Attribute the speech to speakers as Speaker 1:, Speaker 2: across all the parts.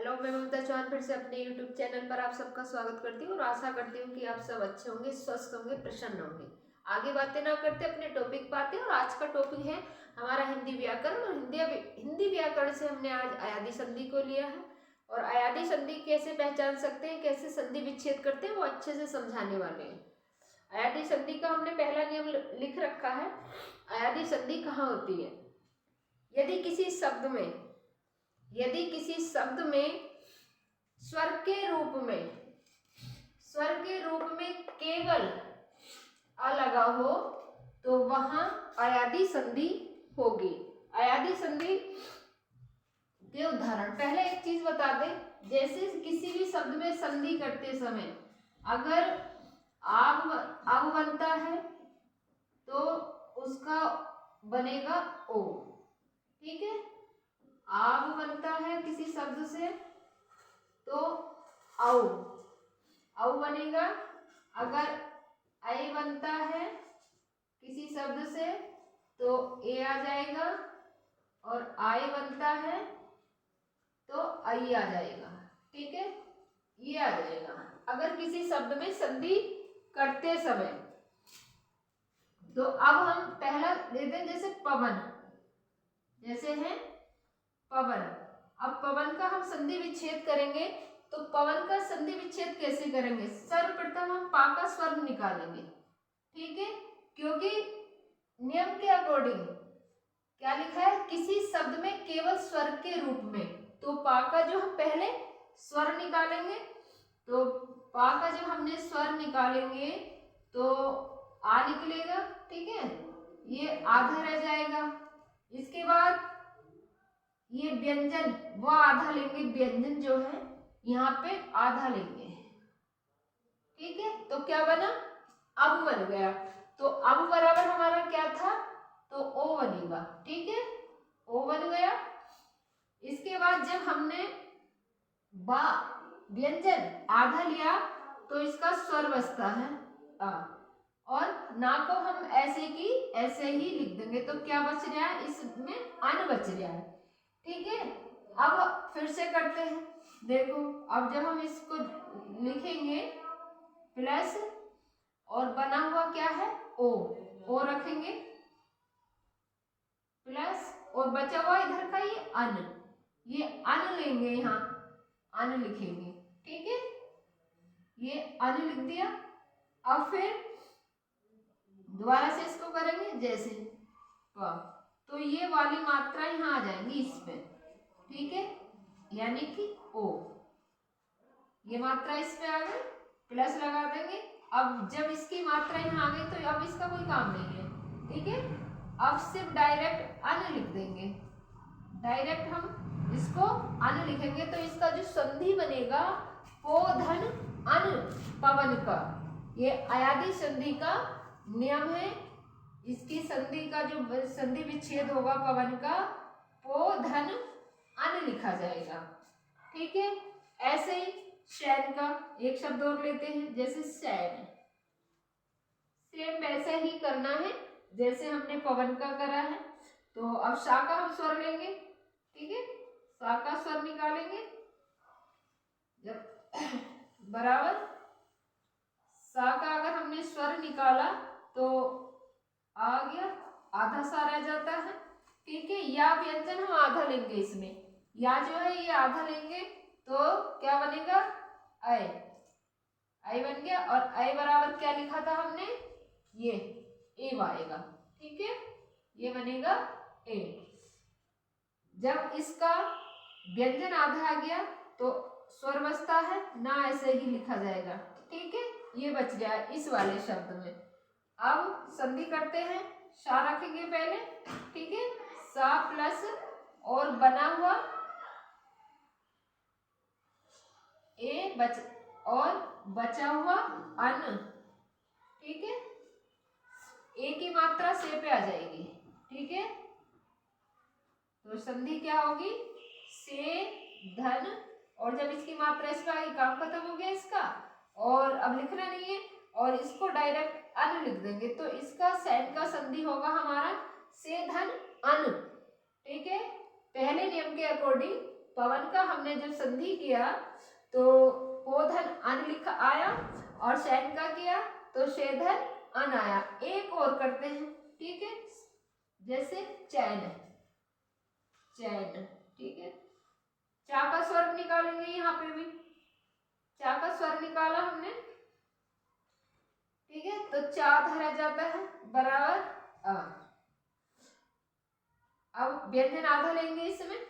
Speaker 1: Hello, मैं ममता चौहान फिर से अपने यूट्यूब चैनल पर आप सबका स्वागत करती हूँ और आशा करती हूँ कि आप सब अच्छे होंगे, स्वस्थ होंगे, प्रसन्न होंगे। आगे बातें ना करते अपने टॉपिक पे आते हैं और आज का टॉपिक है हमारा हिंदी व्याकरण। और हिंदी व्याकरण से हमने आज अयादी संधि को लिया है और अयादी संधि कैसे पहचान सकते हैं, कैसे संधि विच्छेद करते हैं, वो अच्छे से समझाने वाले हैं। अयादी संधि का हमने पहला नियम लिख रखा है। अयादी संधि कहाँ होती है? यदि किसी शब्द में स्वर के रूप में केवल अ लगा हो तो वहां अयादी संधि होगी। अयादी संधि के उदाहरण, पहले एक चीज बता दें, जैसे किसी भी शब्द में संधि करते समय अगर आग बनता है तो उसका बनेगा ओ। ठीक है, आग बनता है किसी शब्द से तो औ बनेगा। अगर आई बनता है किसी शब्द से तो ए आ जाएगा और आई बनता है तो आई आ जाएगा। ठीक है, ये आ जाएगा अगर किसी शब्द में संधि करते समय। तो अब हम पहला लेते हैं, जैसे पवन, जैसे है पवन। अब पवन का हम संधि विच्छेद करेंगे तो पवन का संधि विच्छेद कैसे करेंगे? सर्वप्रथम हम पा का स्वर निकालेंगे। ठीक है, क्योंकि नियम के अकॉर्डिंग क्या लिखा है, किसी शब्द में केवल स्वर के रूप में, तो पा का जो हम पहले स्वर निकालेंगे, तो पा का जब हमने स्वर निकालेंगे तो आ निकलेगा। ठीक है, ये आधा रह जाएगा। इसके बाद ये व्यंजन वो आधा लेंगे, व्यंजन जो है यहाँ पे आधा लेंगे। ठीक है, तो क्या बना? अब बन गया। तो अब बराबर हमारा क्या था? तो ओ बनेगा। ठीक है, ओ बन गया। इसके बाद जब हमने बा व्यंजन आधा लिया तो इसका स्वर बचता है आ, और ना को हम ऐसे की ऐसे ही लिख देंगे। तो क्या बच रहा है? इसमें अन बच रहा है। ठीक है, अब फिर से करते हैं। देखो, अब जब हम इसको लिखेंगे प्लस और बना हुआ क्या है ओ रखेंगे प्लस और बचा हुआ इधर का ये अन लेंगे, यहाँ अन लिखेंगे। ठीक है, ये अन लिख दिया। अब फिर दोबारा से इसको करेंगे जैसे तो ये वाली मात्रा यहाँ आ जाएंगी इस पे। ठीक है, यानी कि ओ, ये मात्रा इस पे आ गई, प्लस लगा देंगे। अब जब इसकी मात्रा यहाँ आ गई तो अब इसका कोई काम नहीं है। ठीक है, अब सिर्फ डायरेक्ट अन लिख देंगे। डायरेक्ट हम इसको अन लिखेंगे तो इसका जो संधि बनेगा पो धन अन पवन का, ये अयादी संधि का नियम है। इसकी संधि का जो संधि विच्छेद होगा पवन का, पो धन अन लिखा जाएगा। ठीक है, ऐसे ही शैन का एक शब्द और लेते हैं, जैसे शैन। सेम वैसे ही करना है जैसे हमने पवन का करा है। तो अब शा का हम स्वर लेंगे। ठीक है, शा का स्वर निकालेंगे जब बराबर सा का अगर हमने स्वर निकाला तो आ गया, आधा सा रह जाता है। ठीक है, या व्यंजन हम आधा लेंगे, इसमें या जो है ये आधा लेंगे तो क्या बनेगा? आई, आई बन गया। और आई बराबर क्या लिखा था हमने? ये ए आएगा। ठीक है, ये बनेगा ए। जब इसका व्यंजन आधा आ गया तो स्वर बचता है ना, ऐसे ही लिखा जाएगा। ठीक है, ये बच गया इस वाले शब्द में। अब संधि करते हैं, शा रखेंगे पहले। ठीक है, सा प्लस और बना हुआ ए और बचा हुआ अन। ठीक है, ए की मात्रा से पे आ जाएगी। ठीक है, तो संधि क्या होगी? से धन, और जब इसकी मात्रा इस पे आएगी काम खत्म हो गया इसका, और अब लिखना नहीं है और इसको डायरेक्ट अन लिख देंगे। तो इसका सैन का संधि होगा हमारा से धन अन। ठीक है, पहले नियम के अकॉर्डिंग पवन का हमने जब संधि किया तो पोधन अन लिखा आया और शैन का किया तो शेधन अन आया। एक और करते हैं, ठीक है, जैसे चैन, चैन, ठीक है। चा का स्वर निकालेंगे, यहाँ पे भी चा का स्वर निकाला हमने, ठीक है, तो चा धरा जाता है बराबर अ। अब व्यंजन आधा लेंगे, इसमें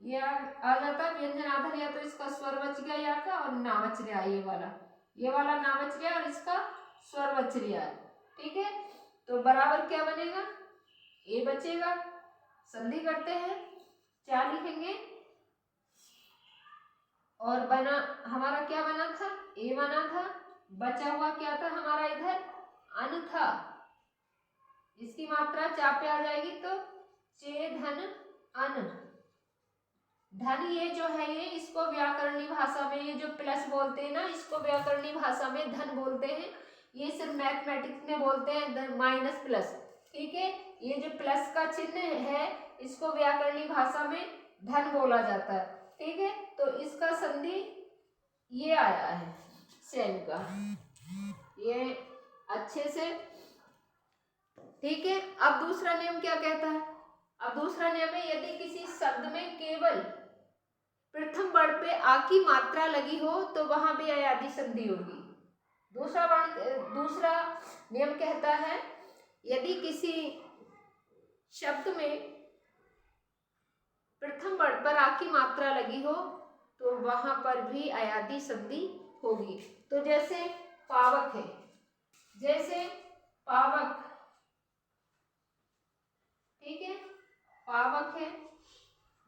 Speaker 1: ये आ जाता है व्यंजन आधा लिया तो इसका स्वर बच गया या का और ना बच गया, ये वाला ना बच गया और इसका स्वर बच गया, ठीक है। तो बराबर क्या बनेगा, ए बचेगा। संधि करते हैं, चा लिखेंगे और बना हमारा क्या बना था, ए बना था, बचा हुआ क्या था हमारा इधर, अन था। इसकी मात्रा चा पे आ जाएगी तो चे धन अन। धन ये जो है ये इसको व्याकरणी भाषा में, ये जो प्लस बोलते हैं ना, इसको व्याकरणी भाषा में धन बोलते हैं। ये सिर्फ मैथमेटिक्स में बोलते हैं माइनस प्लस, ठीक है। ये जो प्लस का चिन्ह है इसको व्याकरणी भाषा में धन बोला जाता है, ठीक है। तो इसका संधि ये आया है सेन का, ये अच्छे से, ठीक है। अब दूसरा नियम क्या कहता है, अब दूसरा नियम है यदि किसी शब्द में केवल प्रथम वर्ण पे आ की मात्रा लगी हो तो वहां भी अयादी संधि होगी। दूसरा नियम कहता है यदि किसी शब्द में प्रथम वर्ण पर आ की मात्रा लगी हो तो वहां पर भी अयादी संधि होगी। तो जैसे पावक है, जैसे पावक, ठीक है, पावक है,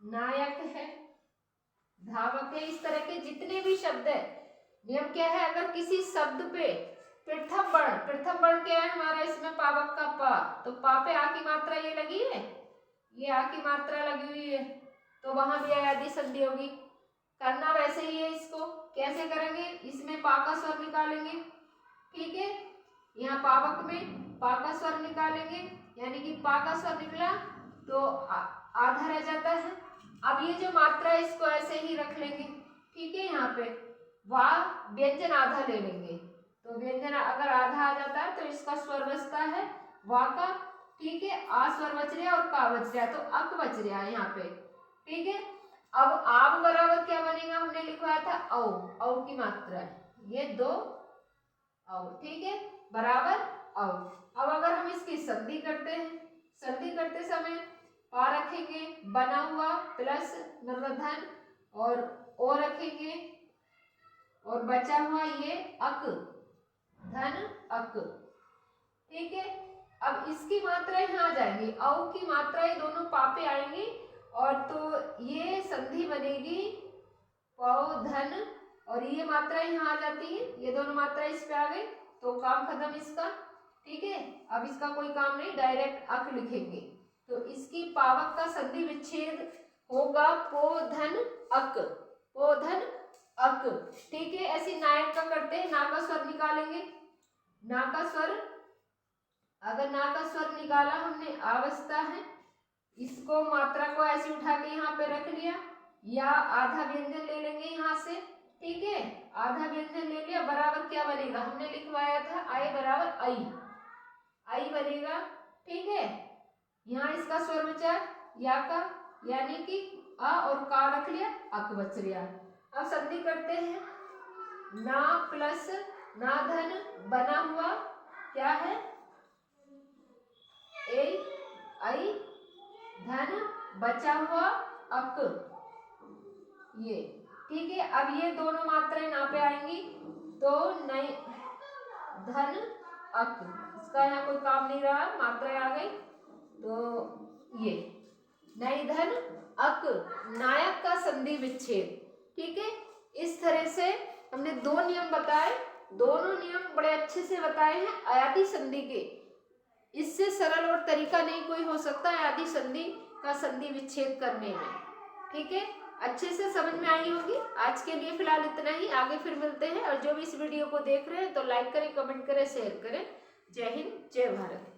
Speaker 1: नायक है, धावक है, इस तरह के जितने भी शब्द है, नियम क्या है, अगर किसी शब्द पे प्रथम वर्ण क्या है हमारा, इसमें पावक का पा, तो पा पे आ की मात्रा ये लगी है, ये आ की मात्रा लगी हुई है, तो वहां भी अयादी संधि होगी। करना वैसे ही है, इसको कैसे करेंगे, इसमें पा का स्वर निकालेंगे, ठीक है, यहाँ पावक में पा का स्वर निकालेंगे, यानी कि पा का स्वर निकला तो आधा रह जाता है। अब ये जो मात्रा है इसको ऐसे ही रख लेंगे, ठीक है। यहाँ पे वा व्यंजन आधा ले लेंगे, तो व्यंजन अगर आधा आ जाता है तो इसका स्वर बचता है वा का, ठीक है। आ स्वर बच रहा और का बच रहा, तो अक बच रहा है यहाँ पे, ठीक है। अब आब बराबर क्या बनेगा, हमने लिखवाया था औ, औ की मात्रा, ये दो औ, ठीक है, बराबर औ। अब अगर हम इसकी संधि करते हैं, संधि करते समय पा रखेंगे बना हुआ प्लस मतलब धन और ओ रखेंगे और बचा हुआ ये अक, धन अक, ठीक है। अब इसकी मात्रा यहाँ आ जाएंगी, औ की मात्रा ये दोनों पापे आएंगी और तो ये संधि बनेगी पौ धन और ये मात्रा यहाँ आ जाती है, ये दोनों मात्रा इस पे आ गई तो काम खत्म इसका, ठीक है। अब इसका कोई काम नहीं, डायरेक्ट अक लिखेंगे, तो इसकी पावक का संधि विच्छेद होगा पो धन अक, पो धन अक, ठीक है। ऐसी नायक का करते हैं, ना का स्वर निकालेंगे, ना का स्वर, अगर ना का स्वर निकाला हमने अवस्था है, इसको मात्रा को ऐसे उठा के यहाँ पे रख लिया या आधा व्यंजन ले लेंगे यहाँ से, ठीक है, आधा व्यंजन ले लिया, बराबर क्या बनेगा, हमने लिखवाया था आई बराबर आई, आई बनेगा, ठीक है। यहाँ इसका स्वर बचा या का, यानी कि आ और का रख लिया, अक बच लिया। अब संधि करते हैं, ना प्लस ना धन बना हुआ क्या है, ए आई धन बचा हुआ अक, ये, ठीक है। अब ये दोनों मात्राएं ना पे आएंगी तो नई धन अक, इसका यहाँ कोई काम नहीं रहा, मात्राएं आ गई तो ये नई धन अक, नायक का संधि विच्छेद, ठीक है। इस तरह से हमने दो नियम बताए, दोनों नियम बड़े अच्छे से बताए हैं अयादी संधि के, इससे सरल और तरीका नहीं कोई हो सकता अयादी संधि का संधि विच्छेद करने में, ठीक है। अच्छे से समझ में आई होगी। आज के लिए फिलहाल इतना ही, आगे फिर मिलते हैं। और जो भी इस वीडियो को देख रहे हैं तो लाइक करें, कमेंट करें, शेयर करें। जय हिंद, जय भारत।